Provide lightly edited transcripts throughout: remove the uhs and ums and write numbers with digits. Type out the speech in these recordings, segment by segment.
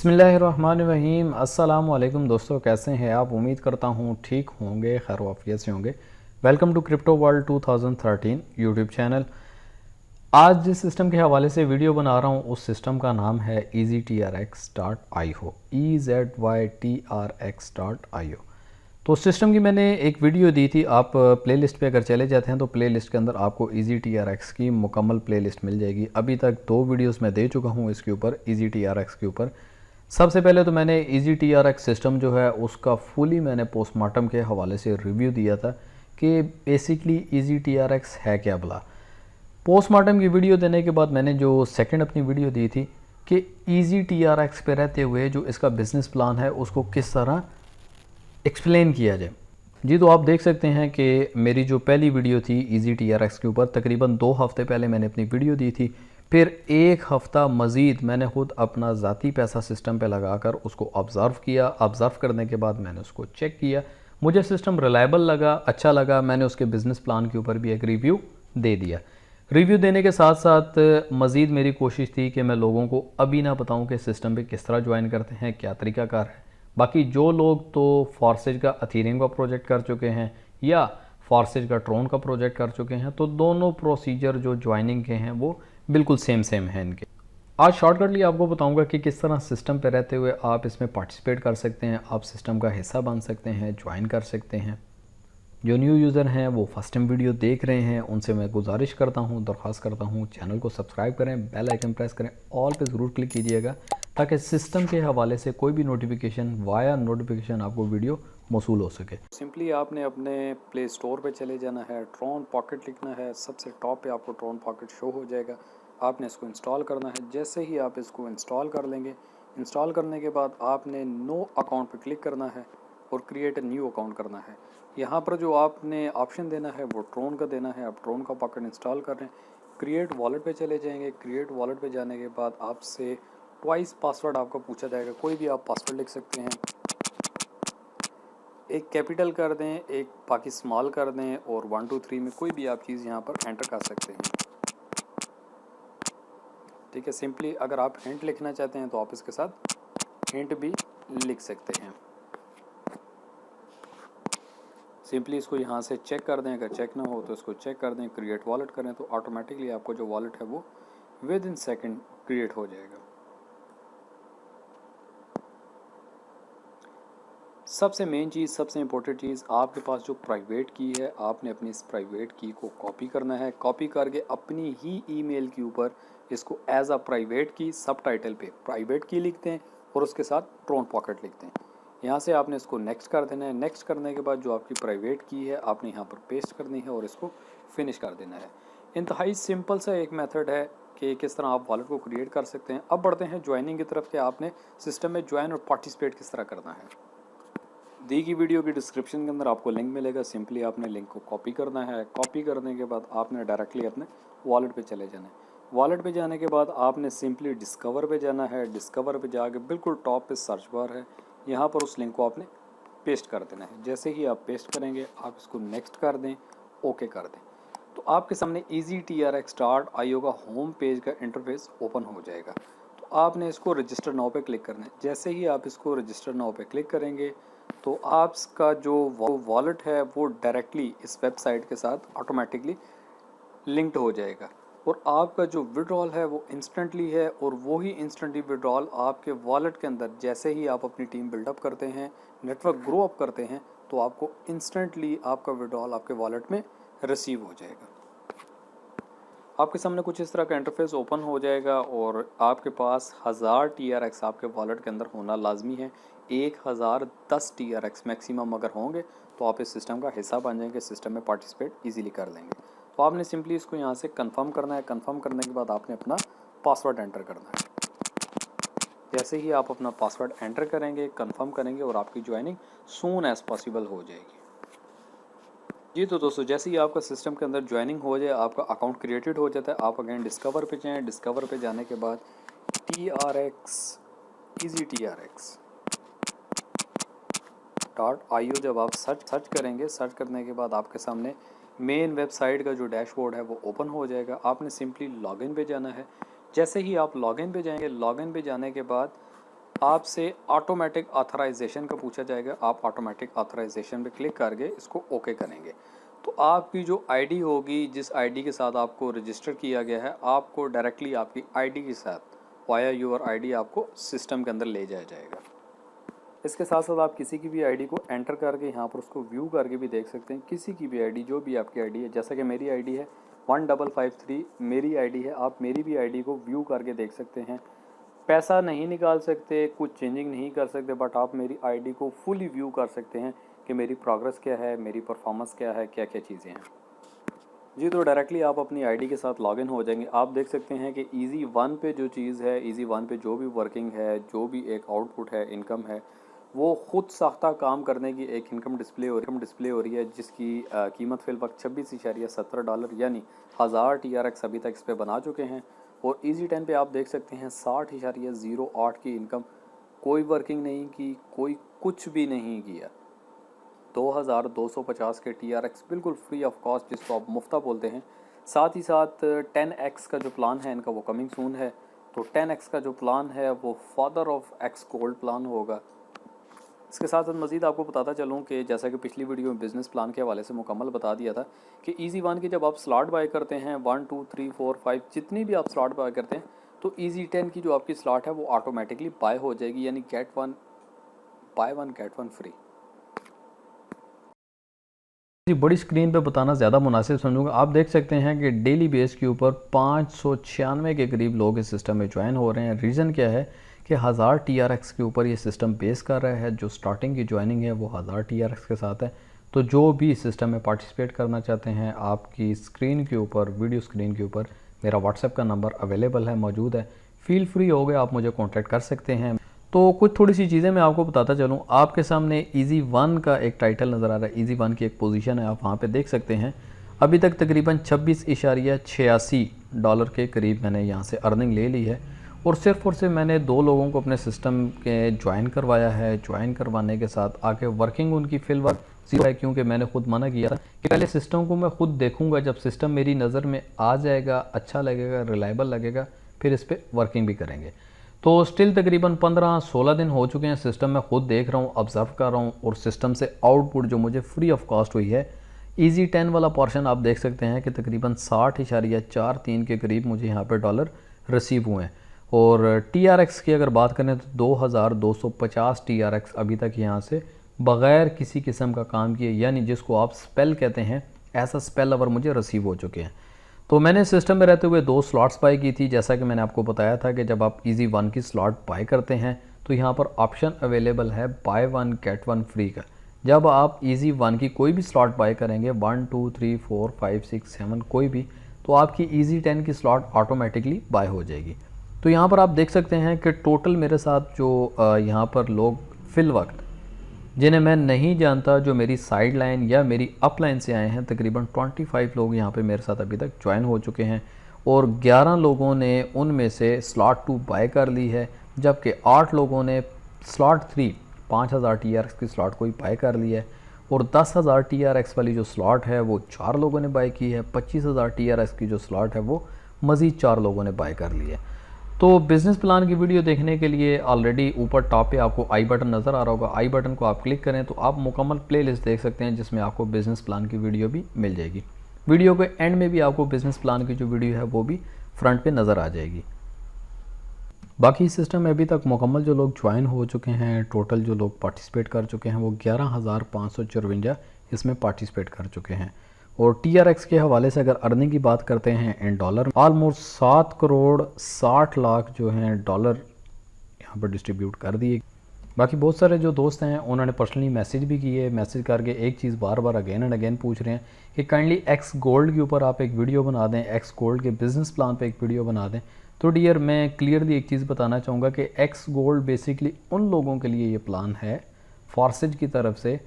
बिस्मिल्लाहिर्रहमानिर्रहीम। अस्सलाम वालेकुम दोस्तों, कैसे हैं आप? उम्मीद करता हूँ ठीक होंगे, खैर वाफियत से होंगे। Welcome to crypto world 2013 YouTube channel. आज जिस सिस्टम के हवाले से वीडियो बना रहा हूँ उस सिस्टम का नाम है EZTRX.io। EZYTRX.io। तो सिस्टम की मैंने एक वीडियो दी थी, आप प्लेलिस्ट पे अगर चले जाते हैं तो प्लेलिस्ट के अंदर आपको EZTRX की मुकम्मल प्लेलिस्ट मिल जाएगी। अभी तक 2 वीडियोस मैं दे चुका हूँ इसके ऊपर, EZTRX के ऊपर। सबसे पहले तो मैंने EZTRX सिस्टम जो है उसका फुली मैंने पोस्टमार्टम के हवाले से रिव्यू दिया था कि बेसिकली EZTRX है क्या भला। पोस्टमार्टम की वीडियो देने के बाद मैंने जो सेकंड अपनी वीडियो दी थी कि EZTRX पे रहते हुए जो इसका बिज़नेस प्लान है उसको किस तरह एक्सप्लेन किया जाए। जी, तो आप देख सकते हैं कि मेरी जो पहली वीडियो थी EZTRX के ऊपर, तकरीबन 2 हफ़्ते पहले मैंने अपनी वीडियो दी थी। फिर 1 हफ़्ता मज़ीद मैंने ख़ुद अपना ज़ाती पैसा सिस्टम पे लगाकर उसको ऑब्ज़र्व किया। ऑब्ज़र्व करने के बाद मैंने उसको चेक किया, मुझे सिस्टम रिलायबल लगा, अच्छा लगा। मैंने उसके बिज़नेस प्लान के ऊपर भी एक रिव्यू दे दिया। रिव्यू देने के साथ साथ मज़ीद मेरी कोशिश थी कि मैं लोगों को अभी ना बताऊं कि सिस्टम पे किस तरह ज्वाइन करते हैं, क्या तरीक़ाकार है। बाकी जो लोग तो फॉर्सेज का अथीरियम का प्रोजेक्ट कर चुके हैं या फॉर्सेज का ट्रोन का प्रोजेक्ट कर चुके हैं, तो दोनों प्रोसीजर जो ज्वाइनिंग के हैं वो बिल्कुल सेम हैं इनके। आज शॉर्टकटली आपको बताऊंगा कि किस तरह सिस्टम पे रहते हुए आप इसमें पार्टिसिपेट कर सकते हैं, आप सिस्टम का हिस्सा बन सकते हैं, ज्वाइन कर सकते हैं। जो न्यू यूज़र हैं वो फर्स्ट टाइम वीडियो देख रहे हैं, उनसे मैं गुजारिश करता हूं, दरख्वास्त करता हूं, चैनल को सब्सक्राइब करें, बेल आइकन प्रेस करें, ऑल पे ज़रूर क्लिक कीजिएगा ताकि सिस्टम के हवाले से कोई भी नोटिफिकेशन वाया नोटिफिकेशन आपको वीडियो मौसूल हो सके। सिंपली आपने अपने प्ले स्टोर पे चले जाना है, ट्रोन पॉकेट लिखना है, सबसे टॉप पे आपको ट्रोन पॉकेट शो हो जाएगा। आपने इसको इंस्टॉल करना है। जैसे ही आप इसको इंस्टॉल कर लेंगे, इंस्टॉल करने के बाद आपने नो अकाउंट पे क्लिक करना है और क्रिएट अ न्यू अकाउंट करना है। यहाँ पर जो आपने ऑप्शन देना है वो ट्रोन का देना है। आप ट्रोन का पॉकेट इंस्टॉल कर रहे हैं, क्रिएट वॉलेट पे चले जाएंगे। क्रिएट वॉलेट पे जाने के बाद आपसे ट्वाइस पासवर्ड आपको पूछा जाएगा, कोई भी आप पासवर्ड लिख सकते हैं। एक कैपिटल कर दें, एक बाकी स्मॉल कर दें और 1 2 3 में कोई भी आप चीज़ यहाँ पर एंटर कर सकते हैं। ठीक है, सिंपली अगर आप हिंट लिखना चाहते हैं तो आप इसके साथ हिंट भी लिख सकते हैं। सिंपली इसको यहाँ से चेक कर दें, अगर चेक ना हो तो इसको चेक कर दें। क्रिएट वॉलेट करें तो ऑटोमेटिकली आपको जो वॉलेट है वो विद इन सेकेंड क्रिएट हो जाएगा। सबसे मेन चीज़, सबसे इम्पोर्टेंट चीज़, आपके पास जो प्राइवेट की है, आपने अपनी इस प्राइवेट की को कॉपी करना है। कॉपी करके अपनी ही ईमेल के ऊपर इसको एज अ प्राइवेट की सब टाइटल पे प्राइवेट की लिखते हैं और उसके साथ ट्रोन पॉकेट लिखते हैं। यहाँ से आपने इसको नेक्स्ट कर देना है। नेक्स्ट करने के बाद जो आपकी प्राइवेट की है आपने यहाँ पर पेस्ट करनी है और इसको फिनिश कर देना है। इंतहाई सिंपल सा एक मेथड है कि किस तरह आप वॉलेट को क्रिएट कर सकते हैं। अब बढ़ते हैं ज्वाइनिंग की तरफ कि आपने सिस्टम में ज्वाइन और पार्टिसिपेट किस तरह करना है। दी गई वीडियो की डिस्क्रिप्शन के अंदर आपको लिंक मिलेगा। सिंपली आपने लिंक को कॉपी करना है। कॉपी करने के बाद आपने डायरेक्टली अपने वॉलेट पे चले जाना है। वॉलेट पे जाने के बाद आपने सिंपली डिस्कवर पे जाना है। डिस्कवर पे जाके बिल्कुल टॉप पे सर्च बार है, यहाँ पर उस लिंक को आपने पेस्ट कर देना है। जैसे ही आप पेस्ट करेंगे आप इसको नेक्स्ट कर दें, ओके कर दें, तो आपके सामने EZTRX.io का होम पेज का इंटरफेस ओपन हो जाएगा। तो आपने इसको रजिस्टर नाउ पे क्लिक करना है। जैसे ही आप इसको रजिस्टर नाउ पे क्लिक करेंगे तो आपका जो वॉलेट है वो डायरेक्टली इस वेबसाइट के साथ ऑटोमेटिकली लिंक्ड हो जाएगा और आपका जो विड्रॉल है वो इंस्टेंटली है। और वही इंस्टेंटली विड्रॉल आपके वॉलेट के अंदर जैसे ही आप अपनी टीम बिल्डअप करते हैं, नेटवर्क ग्रो अप करते हैं, तो आपको इंस्टेंटली आपका विड्रॉल आपके वॉलेट में रिसीव हो जाएगा। आपके सामने कुछ इस तरह का इंटरफेस ओपन हो जाएगा और आपके पास 1000 TRX आपके वॉलेट के अंदर होना लाजमी है। 1010 TRX मैक्सिमम अगर होंगे तो आप इस सिस्टम का हिस्सा बन जाएंगे, सिस्टम में पार्टिसिपेट इजीली कर लेंगे। तो आपने सिंपली इसको यहाँ से कंफर्म करना है। कंफर्म करने के बाद आपने अपना पासवर्ड एंटर करना है। जैसे ही आप अपना पासवर्ड एंटर करेंगे, कंफर्म करेंगे और आपकी ज्वाइनिंग सून एज पॉसिबल हो जाएगी। जी, तो दोस्तों जैसे ही आपका सिस्टम के अंदर ज्वाइनिंग हो जाए, आपका अकाउंट क्रिएटेड हो जाता है, आप अगेन डिस्कवर पे जाएँ। डिस्कवर पे जाने के बाद EZTRX.io जब आप सर्च करेंगे, सर्च करने के बाद आपके सामने मेन वेबसाइट का जो डैशबोर्ड है वो ओपन हो जाएगा। आपने सिंपली लॉगिन पे जाना है। जैसे ही आप लॉगिन पे जाएंगे, लॉगिन पे जाने के बाद आपसे ऑटोमेटिक ऑथराइजेशन का पूछा जाएगा। आप ऑटोमेटिक ऑथराइजेशन पे क्लिक करके इसको ओके करेंगे तो आपकी जो आईडी होगी, जिस आईडी के साथ आपको रजिस्टर किया गया है, आपको डायरेक्टली आपकी आईडी के साथ वाया यूर आईडी आपको सिस्टम के अंदर ले जाया जाएगा। इसके साथ साथ आप किसी की भी आईडी को एंटर करके यहाँ पर उसको व्यू करके भी देख सकते हैं। किसी की भी आईडी, जो भी आपकी आईडी है, जैसा कि मेरी आईडी है 1553 मेरी आईडी है, आप मेरी भी आईडी को व्यू करके देख सकते हैं। पैसा नहीं निकाल सकते, कुछ चेंजिंग नहीं कर सकते, बट आप मेरी आईडी को फुली व्यू कर सकते हैं कि मेरी प्रोग्रेस क्या है, मेरी परफॉर्मेंस क्या है, क्या क्या चीज़ें हैं जी। तो डायरेक्टली आप अपनी आईडी के साथ लॉगिन हो जाएंगे। आप देख सकते हैं कि ईजी वन पे जो चीज़ है, ईजी वन पे जो भी वर्किंग है, जो भी एक आउटपुट है, इनकम है, वो खुद साख्ता काम करने की एक इनकम डिस्प्ले हो रही है, जिसकी कीमत फिल वक्त $26.70 यानी 1000 TRX अभी तक इस पर बना चुके हैं। और ईजी 10 पे आप देख सकते हैं 60.08 की इनकम। कोई वर्किंग नहीं की, कोई कुछ भी नहीं किया। 2250 के TRX बिल्कुल फ्री ऑफ कॉस्ट, जिसको आप मुफ्ता बोलते हैं। साथ ही साथ 10X का जो प्लान है इनका, वो कमिंग सून है। तो 10X का जो प्लान है वो father of X gold plan होगा। इसके साथ साथ मज़ीद आपको बताता चलूँ कि जैसा कि पिछली वीडियो में बिज़नेस प्लान के हवाले से मुकम्मल बता दिया था कि ईजी वन की जब आप स्लॉट बाय करते हैं 1 2 3 4 5 जितनी भी आप स्लॉट बाय करते हैं, तो ईजी 10 की जो आपकी स्लॉट है वो ऑटोमेटिकली बाय हो जाएगी, यानी by one get one free. बड़ी स्क्रीन पे बताना ज़्यादा मुनासिब समझूंगा। आप देख सकते हैं कि डेली बेस के ऊपर 596 के करीब लोग इस सिस्टम में ज्वाइन हो रहे हैं। रीज़न क्या है कि 1000 TRX के ऊपर ये सिस्टम बेस कर रहा है। जो स्टार्टिंग की ज्वाइनिंग है वो 1000 TRX के साथ है। तो जो भी इस सिस्टम में पार्टिसिपेट करना चाहते हैं, आपकी स्क्रीन के ऊपर, वीडियो स्क्रीन के ऊपर मेरा व्हाट्सएप का नंबर अवेलेबल है, मौजूद है। फील फ्री हो गए, आप मुझे कॉन्टैक्ट कर सकते हैं। तो कुछ थोड़ी सी चीज़ें मैं आपको बताता चलूँ। आपके सामने ईजी वन का एक टाइटल नज़र आ रहा है, ईजी वन की एक पोजीशन है, आप वहाँ पे देख सकते हैं। अभी तक तकरीबन $26.86 के करीब मैंने यहाँ से अर्निंग ले ली है। और सिर्फ मैंने 2 लोगों को अपने सिस्टम के ज्वाइन करवाया है। ज्वाइन करवाने के साथ आगे वर्किंग उनकी फिल वक्त ज़ीरो है, क्योंकि मैंने खुद मना किया था कि पहले सिस्टम को मैं खुद देखूँगा। जब सिस्टम मेरी नज़र में आ जाएगा, अच्छा लगेगा, रिलायबल लगेगा, फिर इस पर वर्किंग भी करेंगे। तो स्टिल तकरीबन 15-16 दिन हो चुके हैं सिस्टम में खुद देख रहा हूँ, ऑब्ज़र्व कर रहा हूँ। और सिस्टम से आउटपुट जो मुझे फ्री ऑफ कॉस्ट हुई है, ईजी 10 वाला पोर्शन आप देख सकते हैं कि तकरीबन 60.43 के करीब मुझे यहाँ पे डॉलर रिसीव हुए हैं। और TRX की अगर बात करें तो 2250 TRX अभी तक यहाँ से बग़ैर किसी किस्म का काम किए, यानी जिसको आप स्पेल कहते हैं, ऐसा स्पेल अवर मुझे रिसीव हो चुके हैं। तो मैंने सिस्टम में रहते हुए 2 स्लॉट्स बाय की थी। जैसा कि मैंने आपको बताया था कि जब आप ईजी वन की स्लॉट बाय करते हैं तो यहाँ पर ऑप्शन अवेलेबल है by one get one free का। जब आप ईजी वन की कोई भी स्लॉट बाय करेंगे 1 2 3 4 5 6 7 कोई भी, तो आपकी ईजी 10 की स्लॉट ऑटोमेटिकली बाय हो जाएगी। तो यहाँ पर आप देख सकते हैं कि टोटल मेरे साथ जो यहाँ पर लोग फिल वक्त जिन्हें मैं नहीं जानता, जो मेरी साइड लाइन या मेरी अप लाइन से आए हैं, तकरीबन 25 लोग यहाँ पे मेरे साथ अभी तक ज्वाइन हो चुके हैं। और 11 लोगों ने उनमें से स्लॉट 2 बाय कर ली है, जबकि 8 लोगों ने स्लॉट 3 5000 TRX की स्लॉट कोई बाय कर ली है। और 10,000 TRX वाली जो स्लॉट है वो 4 लोगों ने बाय की है। 25,000 TRX की जो स्लॉट है वो मज़ीद 4 लोगों ने बाय कर ली है। तो बिज़नेस प्लान की वीडियो देखने के लिए ऑलरेडी ऊपर टॉप पे आपको आई बटन नज़र आ रहा होगा। आई बटन को आप क्लिक करें तो आप मुकम्मल प्लेलिस्ट देख सकते हैं, जिसमें आपको बिज़नेस प्लान की वीडियो भी मिल जाएगी। वीडियो के एंड में भी आपको बिज़नेस प्लान की जो वीडियो है वो भी फ्रंट पे नज़र आ जाएगी। बाकी सिस्टम में अभी तक मुकम्मल जो लोग ज्वाइन हो चुके हैं, टोटल जो लोग पार्टिसिपेट कर चुके हैं, वो 11,554 इसमें पार्टिसिपेट कर चुके हैं। और TRX के हवाले से अगर अर्निंग की बात करते हैं in dollar, almost 7 crore 60 lakh जो हैं डॉलर यहाँ पर डिस्ट्रीब्यूट कर दिए। बाकी बहुत सारे जो दोस्त हैं उन्होंने पर्सनली मैसेज भी किए, मैसेज करके एक चीज़ बार बार अगेन एंड अगेन पूछ रहे हैं कि काइंडली X गोल्ड के ऊपर आप एक वीडियो बना दें, X गोल्ड के बिज़नेस प्लान पे एक वीडियो बना दें। तो डियर, मैं क्लियरली एक चीज़ बताना चाहूँगा कि X गोल्ड बेसिकली उन लोगों के लिए ये प्लान है फॉर्सेज की तरफ से,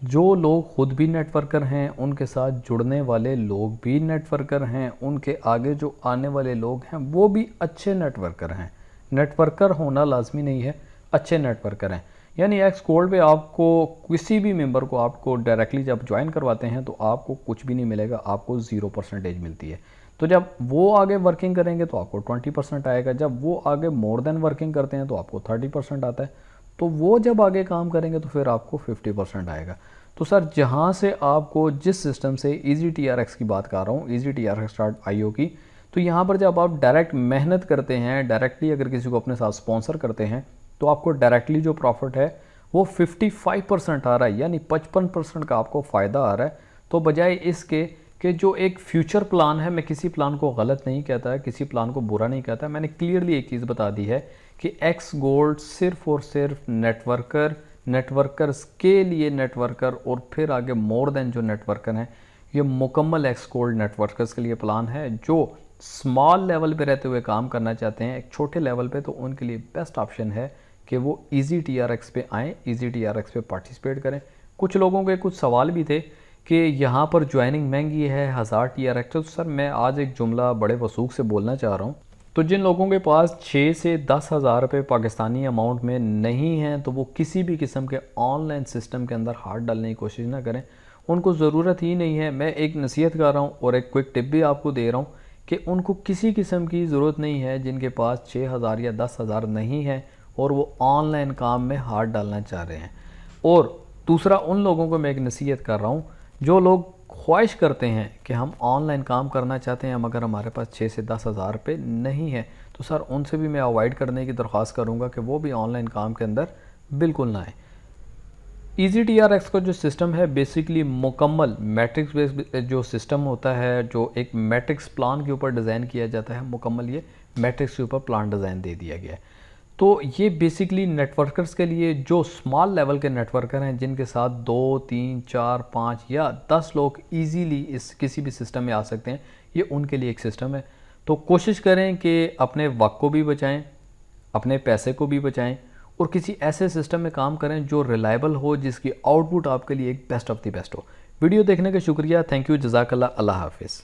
जो लोग खुद भी नेटवर्कर हैं, उनके साथ जुड़ने वाले लोग भी नेटवर्कर हैं, उनके आगे जो आने वाले लोग हैं वो भी अच्छे नेटवर्कर हैं। नेटवर्कर होना लाजमी नहीं है, अच्छे नेटवर्कर हैं। यानी X गोल्ड पे आपको किसी भी मेंबर को आपको डायरेक्टली जब ज्वाइन करवाते हैं तो आपको कुछ भी नहीं मिलेगा, आपको 0% मिलती है। तो जब वो आगे वर्किंग करेंगे तो आपको 20% आएगा, जब वो आगे मोर देन वर्किंग करते हैं तो आपको 30% आता है, तो वो जब आगे काम करेंगे तो फिर आपको 50% आएगा। तो सर जहाँ से आपको जिस सिस्टम से ईजी TRX की बात कर रहा हूँ, ईजी TRX.io की, तो यहाँ पर जब आप डायरेक्ट मेहनत करते हैं, डायरेक्टली अगर किसी को अपने साथ स्पॉन्सर करते हैं, तो आपको डायरेक्टली जो प्रॉफिट है वो 55% आ रहा है, यानी 55% का आपको फ़ायदा आ रहा है। तो बजाय इसके कि जो एक फ्यूचर प्लान है, मैं किसी प्लान को गलत नहीं कहता है, किसी प्लान को बुरा नहीं कहता, मैंने क्लियरली एक चीज़ बता दी है कि एक्स गोल्ड सिर्फ और सिर्फ नेटवर्कर्स के लिए नेटवर्कर और फिर आगे मोर देन जो नेटवर्कर हैं, ये मुकम्मल एक्स गोल्ड नेटवर्कर्स के लिए प्लान है। जो स्मॉल लेवल पे रहते हुए काम करना चाहते हैं एक छोटे लेवल पे, तो उनके लिए बेस्ट ऑप्शन है कि वो ईजी TRX पे आएँ, ईजी TRX पे पार्टिसिपेट करें। कुछ लोगों के कुछ सवाल भी थे कि यहाँ पर ज्वाइनिंग महंगी है, 1000 TRX। तो सर मैं आज एक जुमला बड़े वसूख से बोलना चाह रहा हूँ। तो जिन लोगों के पास 6 से 10,000 रुपये पाकिस्तानी अमाउंट में नहीं हैं, तो वो किसी भी किस्म के ऑनलाइन सिस्टम के अंदर हाथ डालने की कोशिश ना करें, उनको ज़रूरत ही नहीं है। मैं एक नसीहत कर रहा हूँ और एक क्विक टिप भी आपको दे रहा हूँ कि उनको किसी किस्म की ज़रूरत नहीं है जिनके पास 6,000 या 10,000 नहीं है और वो ऑनलाइन काम में हाथ डालना चाह रहे हैं। और दूसरा, उन लोगों को मैं एक नसीहत कर रहा हूँ जो लोग ख्वाहिश करते हैं कि हम ऑनलाइन काम करना चाहते हैं मगर हमारे पास 6 से 10,000 रुपये नहीं है, तो सर उनसे भी मैं अवॉइड करने की दरख्वास्त करूँगा कि वो भी ऑनलाइन काम के अंदर बिल्कुल ना आए। ईजी TRX का जो सिस्टम है बेसिकली मुकम्मल मैट्रिक्स बेस्ड जो सिस्टम होता है, जो एक मैट्रिक्स प्लान के ऊपर डिज़ाइन किया जाता है, मुकम्मल ये मैट्रिक्स के ऊपर प्लान डिज़ाइन दे दिया गया है। तो ये बेसिकली नेटवर्कर्स के लिए, जो स्मॉल लेवल के नेटवर्कर हैं जिनके साथ 2, 3, 4, 5 या 10 लोग इजीली इस किसी भी सिस्टम में आ सकते हैं, ये उनके लिए एक सिस्टम है। तो कोशिश करें कि अपने वक्त को भी बचाएं, अपने पैसे को भी बचाएं और किसी ऐसे सिस्टम में काम करें जो रिलायबल हो, जिसकी आउटपुट आपके लिए एक बेस्ट ऑफ द बेस्ट हो। वीडियो देखने का शुक्रिया, थैंक यू, जज़ाकल्लाह, अल्लाह हाफिज़।